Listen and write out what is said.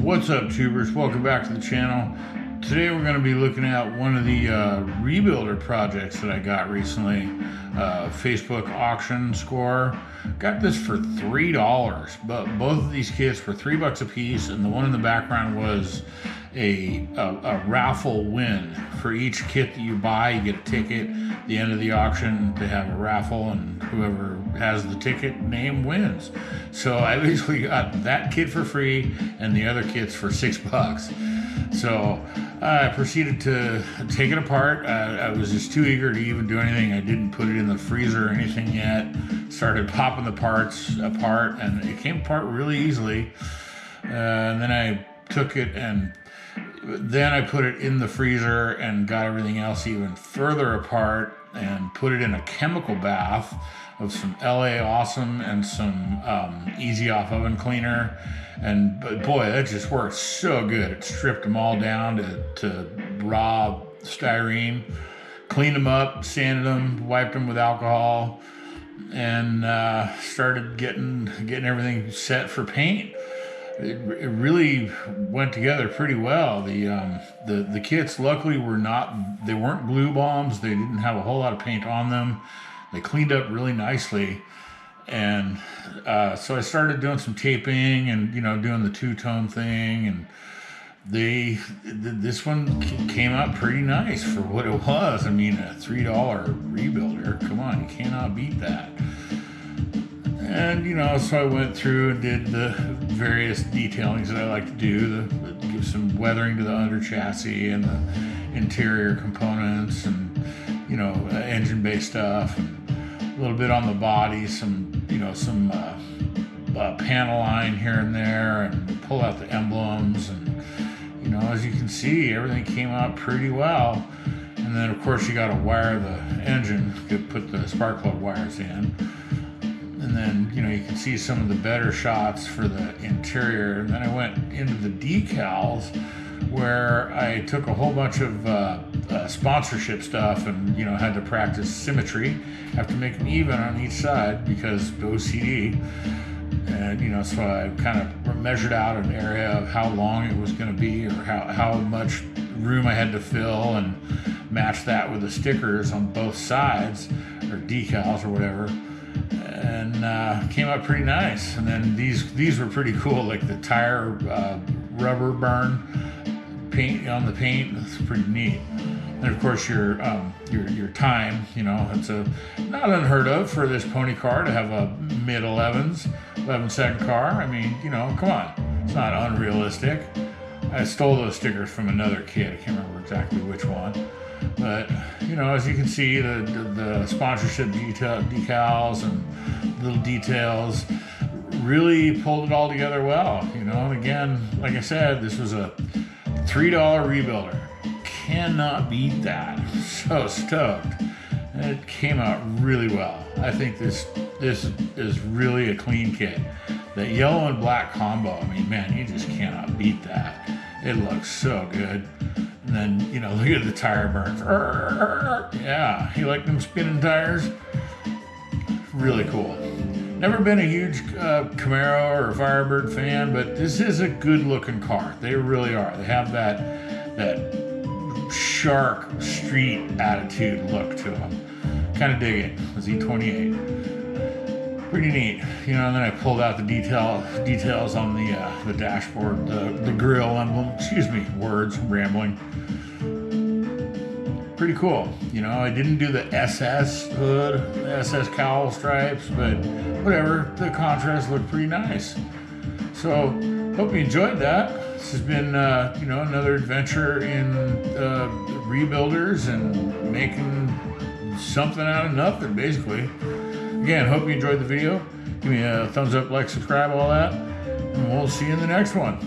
What's up, tubers? Welcome back to the channel. Today we're going to be looking at one of the Rebuilder projects that I got recently. Facebook auction score. Got this for $3, but both of these kits were $3 a piece, and the one in the background was a raffle win. For each kit that you buy, you get a ticket. At the end of the auction, they have a raffle, and whoever has the ticket name wins. So I basically got that kit for free and the other kits for $6. So I proceeded to take it apart. I was just too eager to even do anything. I didn't put it in the freezer or anything yet. Started popping the parts apart, and it came apart really easily. And then I took it and then I put it in the freezer and got everything else even further apart and put it in a chemical bath of some LA Awesome and some Easy Off oven cleaner. And boy, that just worked so good. It stripped them all down to raw styrene, cleaned them up, sanded them, wiped them with alcohol, and started getting everything set for paint. It really went together pretty well. The kits luckily weren't glue bombs. They didn't have a whole lot of paint on them. They cleaned up really nicely. And so I started doing some taping and, doing the two-tone thing. And this one came out pretty nice for what it was. I mean, a $3 Rebuilder. Come on, you cannot beat that. And, so I went through and did the various detailings that I like to do, give some weathering to the under chassis and the interior components and, engine-based stuff, and a little bit on the body, some panel line here and there, and pull out the emblems. And, as you can see, everything came out pretty well. And then, of course, you got to wire the engine, you put the spark plug wires in. And then, you can see some of the better shots for the interior. And then I went into the decals where I took a whole bunch of sponsorship stuff and, had to practice symmetry. Have to make them even on each side because OCD. And, so I kind of measured out an area of how long it was going to be or how much room I had to fill and match that with the stickers on both sides or decals or whatever. And came out pretty nice. And then these were pretty cool, like the tire rubber burn paint on the paint. That's pretty neat. And of course your time, it's not unheard of for this pony car to have a mid 11-second car. I mean, come on, it's not unrealistic. I stole those stickers from another kid. I can't remember exactly which one. But, as you can see, the sponsorship decals and little details really pulled it all together well. And again, like I said, this was a $3 Rebuilder. Cannot beat that. So stoked. And it came out really well. I think this is really a clean kit. That yellow and black combo, I mean, man, you just cannot beat that. It looks so good. And then, look at the tire burns. Yeah, you like them spinning tires? Really cool. Never been a huge Camaro or Firebird fan, but this is a good looking car. They really are. They have that shark street attitude look to them. Kind of dig it. The Z28. Pretty neat. And then I pulled out the details on the dashboard, the grill emblem. Excuse me, words, rambling. Pretty cool. I didn't do the SS hood, the SS cowl stripes, but whatever. The contrast looked pretty nice. So, hope you enjoyed that. This has been, another adventure in Rebuilders and making something out of nothing, basically. Again, hope you enjoyed the video. Give me a thumbs up, like, subscribe, all that. And we'll see you in the next one.